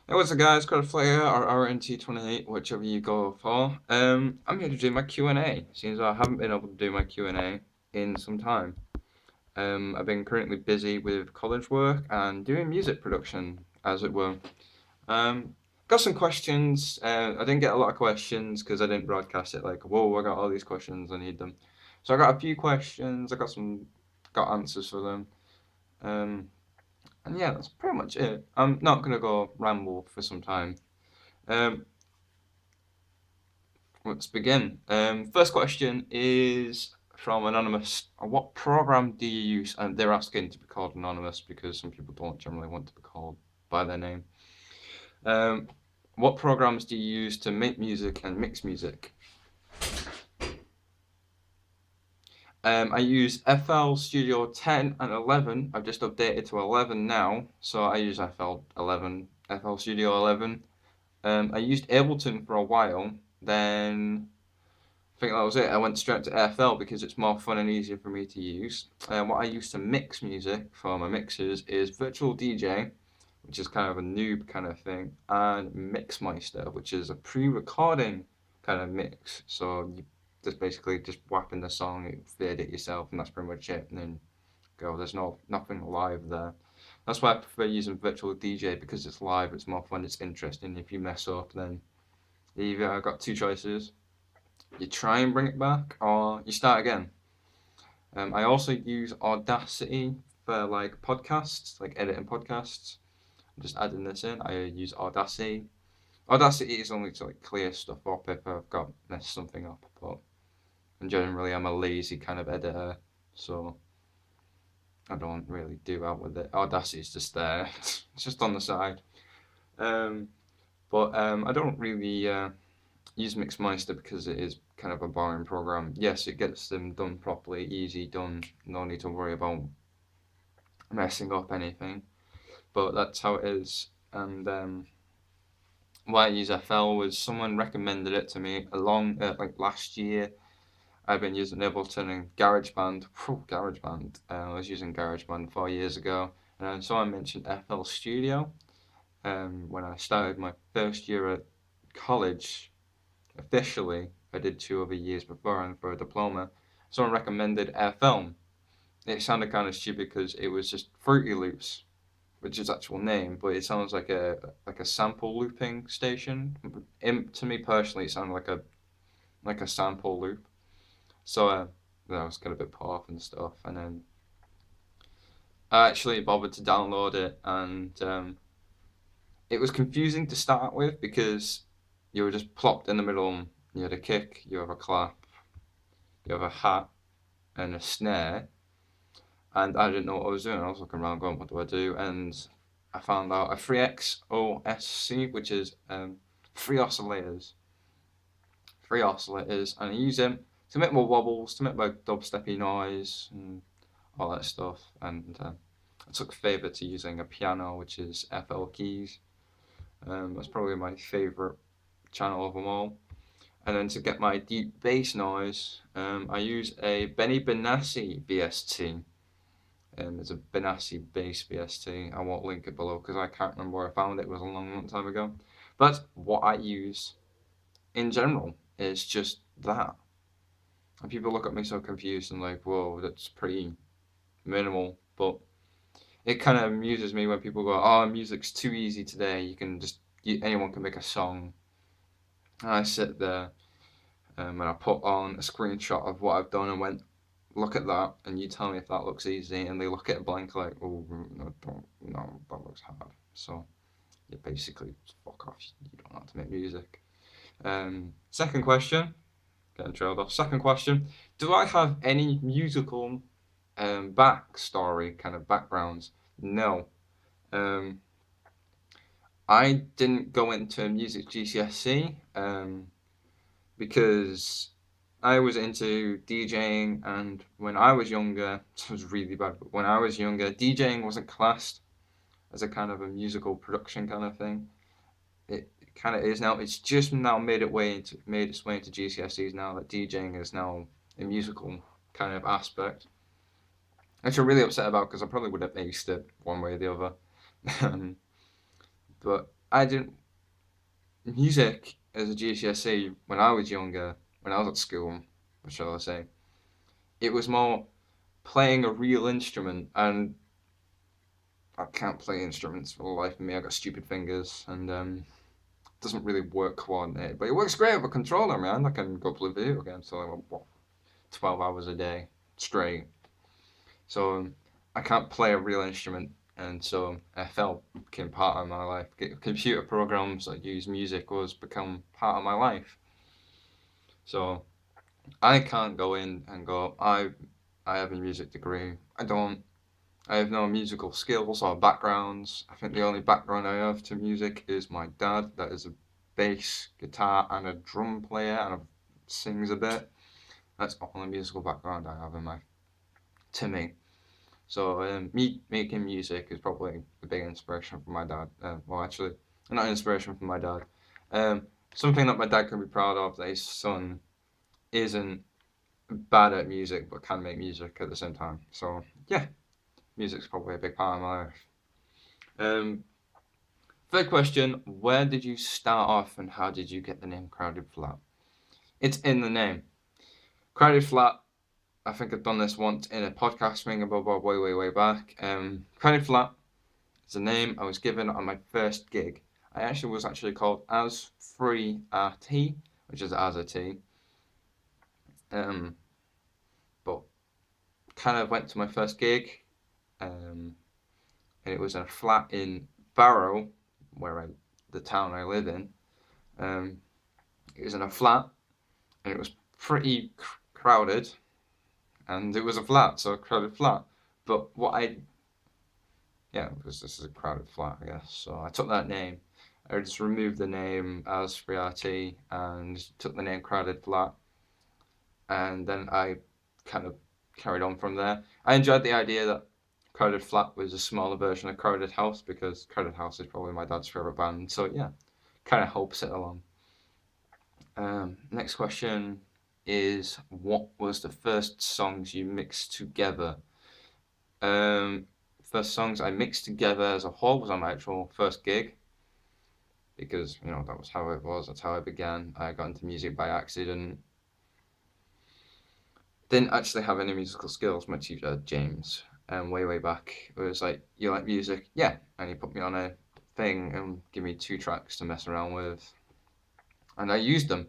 Hey, what's up, guys? Cr0wd3d Flat or RNT28, whichever you go for. I'm here to do my Q&A. Seems I haven't been able to do my Q&A in some time. I've been currently busy with college work and doing music production, as it were. Got some questions. I didn't get a lot of questions because I didn't broadcast it. Like, whoa, I got all these questions. I need them. So I got a few questions. Got answers for them. Um, and yeah, that's pretty much it. I'm not gonna go ramble for some time. Um, let's begin. First question is from Anonymous. What program do you use? And they're asking to be called Anonymous because some people don't generally want to be called by their name. Um, what programs do you use to make music and mix music? I use FL Studio 10 and 11. I've just updated to 11 now, so I use FL 11, FL Studio 11. I used Ableton for a while, then I think that was it. I went straight to FL because it's more fun and easier for me to use. What I use to mix music for my mixes is Virtual DJ, which is kind of a noob kind of thing, and Mixmeister, which is a pre-recording kind of mix. So you just basically just whap in the song, fade it yourself, and that's pretty much it. And then go. There's nothing live there. That's why I prefer using Virtual DJ because it's live. It's more fun. It's interesting. If you mess up, then you've got two choices: you try and bring it back, or you start again. I also use Audacity for like podcasts, like editing podcasts. I'm just adding this in. I use Audacity. Audacity is only to like clear stuff up if I've got messed something up, but generally I'm a lazy kind of editor, so I don't really do that with it. Audacity is just there. It's just on the side. Um, but I don't really use Mixmeister because it is kind of a boring program. Yes, it gets them done properly, easy done. No need to worry about messing up anything. But that's how it is. And why I use FL was someone recommended it to me along like last year. I've been using Ableton and GarageBand. GarageBand. I was using GarageBand 4 years ago, and someone mentioned FL Studio. When I started my first year at college, officially, I did 2 other years before and for a diploma. Someone recommended FL. It sounded kind of stupid because it was just Fruity Loops, which is actual name, but it sounds like a sample looping station. To me personally, it sounded like a sample loop. So I was kind of a bit put off and stuff, and then I actually bothered to download it, and it was confusing to start with because you were just plopped in the middle. You had a kick, you have a clap, you have a hat, and a snare, and I didn't know what I was doing. I was looking around, going, "What do I do?" And I found out a 3XOSC, which is free oscillators, and I use them to make more wobbles, to make more dubsteppy noise, and all that stuff. And I took favour to using a piano, which is FL keys. That's probably my favourite channel of them all. And then to get my deep bass noise, I use a Benny Benassi VST. It's a Benassi bass VST. I won't link it below because I can't remember where I found it. It was a long, long time ago. But what I use in general is just that. And people look at me so confused and like, whoa, that's pretty minimal. But it kind of amuses me when people go, "Oh, music's too easy today. Anyone can make a song." And I sit there and I put on a screenshot of what I've done and went, "Look at that," and you tell me if that looks easy, and they look at it blank like, "Oh, no, don't, no, that looks hard." So you basically just fuck off. You don't know how to make music. Second question, getting trailed off. Second question: do I have any musical backstory, kind of backgrounds? No. Um, I didn't go into music GCSE because I was into DJing, and when I was younger, it was really bad, but when I was younger, DJing wasn't classed as a kind of a musical production kind of thing. It kind of is now. It's just now made its way into GCSEs now that DJing is now a musical kind of aspect, which I'm really upset about because I probably would have aced it one way or the other. But I didn't music as a GCSE when I was younger, when I was at school, what shall I say? It was more playing a real instrument, and I can't play instruments for the life of me. I got stupid fingers, and doesn't really work coordinated, but it works great with a controller, man. I can go play video games for like, what, 12 hours a day straight. So I can't play a real instrument, and so FL became part of my life. Computer programs that use music was become part of my life. So I can't go in and go, I have a music degree. I don't. I have no musical skills or backgrounds. I think the only background I have to music is my dad, that is a bass, guitar, and a drum player, and sings a bit. That's the only musical background I have in my to me. So me making music is probably a big inspiration from my dad. Well, actually, not inspiration from my dad. Something that my dad can be proud of that his son isn't bad at music but can make music at the same time. So yeah, music's probably a big part of my life. Um, Third question: where did you start off, and how did you get the name Crowded Flat? It's in the name. Crowded Flat. I think I've done this once in a podcast thing about way back. Crowded Flat is the name I was given on my first gig. I actually was called As3RT, which is as a T. But kind of went to my first gig, and it was in a flat in Barrow, the town I live in. It was in a flat, and it was pretty crowded, and it was a flat, so a crowded flat. But because this is a crowded flat, I guess. So I took that name. I just removed the name as 3RT and took the name Crowded Flat, and then I kind of carried on from there. I enjoyed the idea that Crowded Flat was a smaller version of Crowded House because Crowded House is probably my dad's favorite band. So yeah, kind of helps it along. Next question is, what was the first songs you mixed together? First songs I mixed together as a whole was on my actual first gig because that was how it was. That's how I began. I got into music by accident. Didn't actually have any musical skills. My teacher James, way back, it was like, "You like music? Yeah," and he put me on a thing and give me 2 tracks to mess around with, and I used them,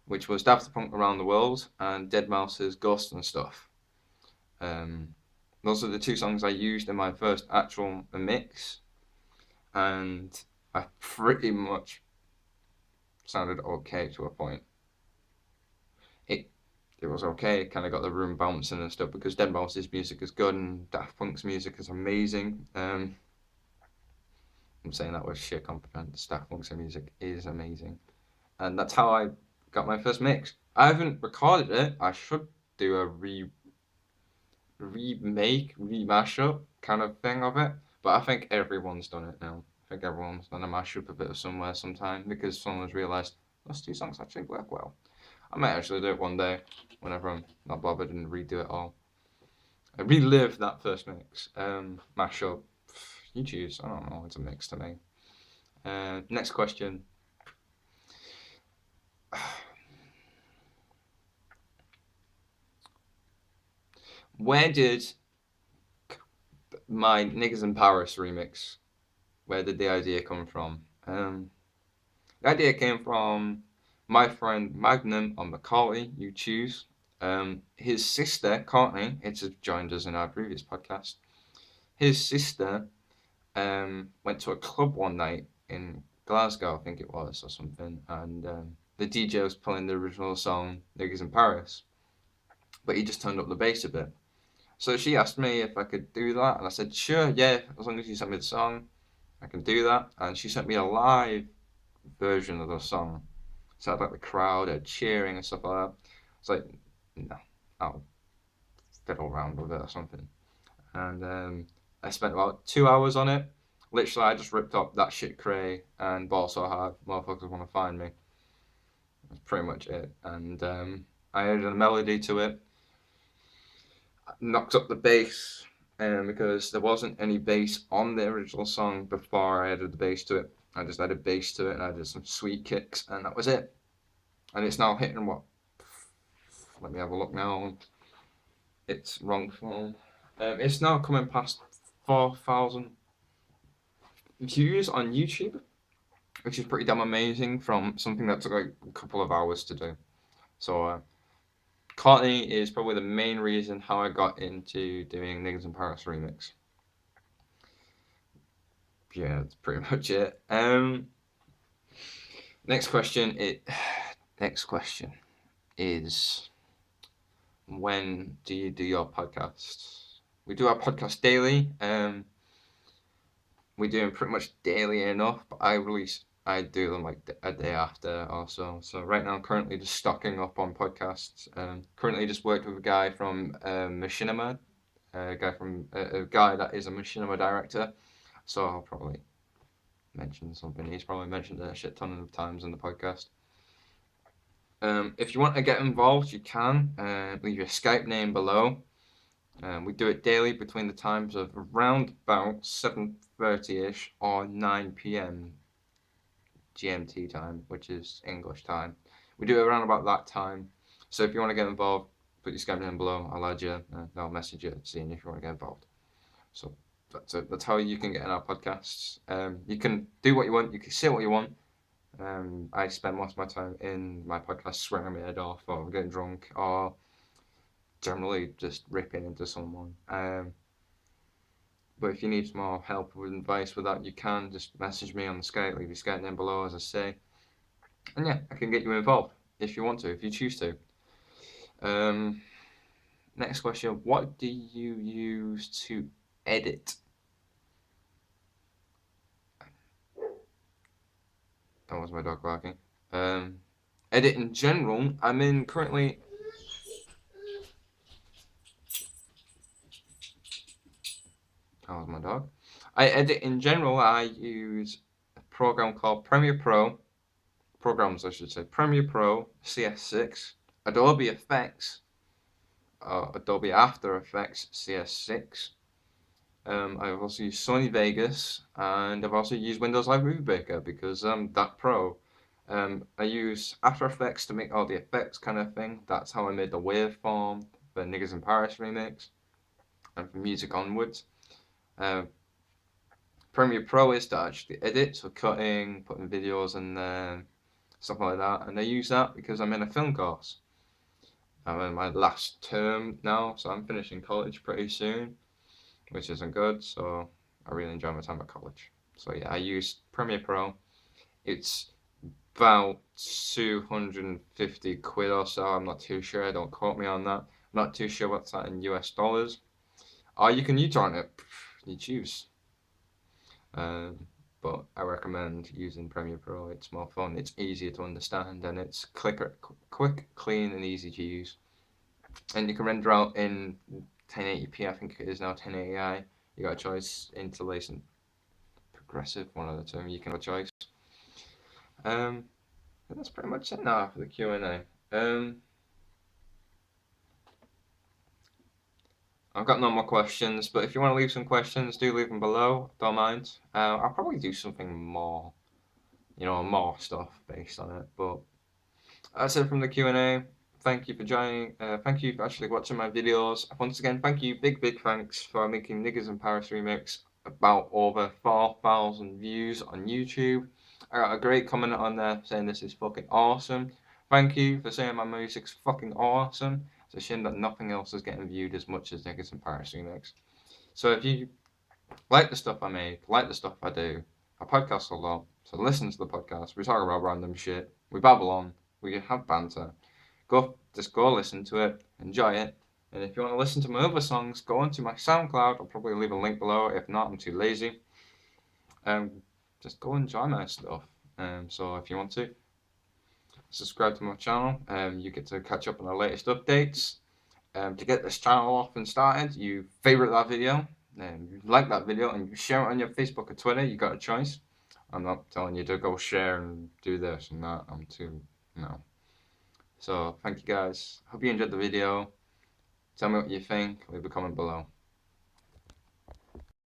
which was Daft Punk Around the World and Deadmau5's Ghost and Stuff. Those are the 2 songs I used in my first actual mix, and I pretty much sounded okay to a point. It was okay, kind of got the room bouncing and stuff because Deadmau5's music is good and Daft Punk's music is amazing. I'm saying that with sheer confidence. Daft Punk's music is amazing, and that's how I got my first mix. I haven't recorded it. I should do a remake, remashup kind of thing of it. But I think everyone's done it now. I think everyone's done a mashup of it somewhere sometime because someone's realised those 2 songs actually work well. I might actually do it one day whenever I'm not bothered and redo it all. I relive that first mix. Mashup. You choose. I don't know. It's a mix to me. Next question. Where did my Niggas in Paris remix, where did the idea come from? The idea came from my friend Magnum on Macaulay, you choose. His sister, Courtney, it's joined us in our previous podcast. His sister went to a club one night in Glasgow, I think it was, or something, and the DJ was playing the original song, Niggas in Paris, but he just turned up the bass a bit. So she asked me if I could do that, and I said, sure, yeah, as long as you send me the song, I can do that. And she sent me a live version of the song. So I had like the crowd cheering and stuff like that. It's like, no, I'll fiddle around with it or something. And I spent about 2 hours on it. Literally, I just ripped up that shit Cray and Ball So Hard, Motherfuckers Wanna Find Me. That's pretty much it. And I added a melody to it, knocked up the bass, because there wasn't any bass on the original song before I added the bass to it. I just added bass to it and I did some sweet kicks, and that was it. And it's now hitting what? Let me have a look now. It's wrong phone. It's now coming past 4,000 views on YouTube, which is pretty damn amazing from something that took like a couple of hours to do. So Courtney is probably the main reason how I got into doing Niggas in Paris remix. Yeah, that's pretty much it. Next question. Next question is, when do you do your podcast? We do our podcast daily. We do them pretty much daily enough, but I do them like a day after or so. So right now I'm currently just stocking up on podcasts. Currently just worked with a guy from Machinima, a guy that is a Machinima director. So I'll probably mention something. He's probably mentioned it a shit ton of times in the podcast. If you want to get involved, you can leave your Skype name below. We do it daily between the times of around about 7:30ish or 9 p.m. GMT time, which is English time. We do it around about that time. So if you want to get involved, put your Skype name below. I'll add you. I'll message you, seeing if you want to get involved. So that's it. That's how you can get in our podcasts. You can do what you want. You can say what you want. I spend most of my time in my podcast swearing my head off or getting drunk or generally just ripping into someone. But if you need some more help with advice with that, you can just message me on the Skype, leave your Skype name below, as I say. And yeah, I can get you involved if you want to, if you choose to. Next question. What do you use to edit? That was my dog barking. Edit in general, I'm in currently... That was my dog. I edit in general, I use a program called Premiere Pro. Programs, I should say. Premiere Pro, CS6, Adobe Effects, Adobe After Effects, CS6. I've also used Sony Vegas, and I've also used Windows Live Movie Maker because I'm that pro. I use After Effects to make all the effects kind of thing. That's how I made the waveform for Niggas in Paris remix, and from music onwards. Premiere Pro is to actually edit, so cutting, putting videos in there, stuff like that. And I use that because I'm in a film course. I'm in my last term now, so I'm finishing college pretty soon, which isn't good. So I really enjoy my time at college. So yeah, I use Premiere Pro. It's about 250 quid or so. I'm not too sure. Don't quote me on that. I'm not too sure what's that in US dollars. Or you can use on it. You choose. But I recommend using Premiere Pro. It's more fun. It's easier to understand, and it's quick, clean, and easy to use. And you can render out in 1080p. I think it is now 1080i. You got a choice: interlace and progressive, one of the two. You can have a choice. That's pretty much it now for the Q&A. I've got no more questions, but if you want to leave some questions, do leave them below. Don't mind. I'll probably do something more, more stuff based on it. But that's it from the Q&A. Thank you for joining. Thank you for actually watching my videos. Once again, thank you, big thanks for making Niggas in Paris remix about over 4,000 views on YouTube. I got a great comment on there saying this is fucking awesome. Thank you for saying my music's fucking awesome. It's a shame that nothing else is getting viewed as much as Niggas in Paris remix. So if you like the stuff I make, like the stuff I do, I podcast a lot, so listen to the podcast. We talk about random shit. We babble on. We have banter. Just go listen to it, enjoy it. And if you want to listen to my other songs, go onto my SoundCloud. I'll probably leave a link below. If not, I'm too lazy. Just go enjoy my stuff. So if you want to, subscribe to my channel. You get to catch up on the latest updates. To get this channel off and started, you favorite that video, you like that video, and you share it on your Facebook or Twitter. You got a choice. I'm not telling you to go share and do this and that. I'm too, no. So thank you guys. Hope you enjoyed the video. Tell me what you think. Leave a comment below.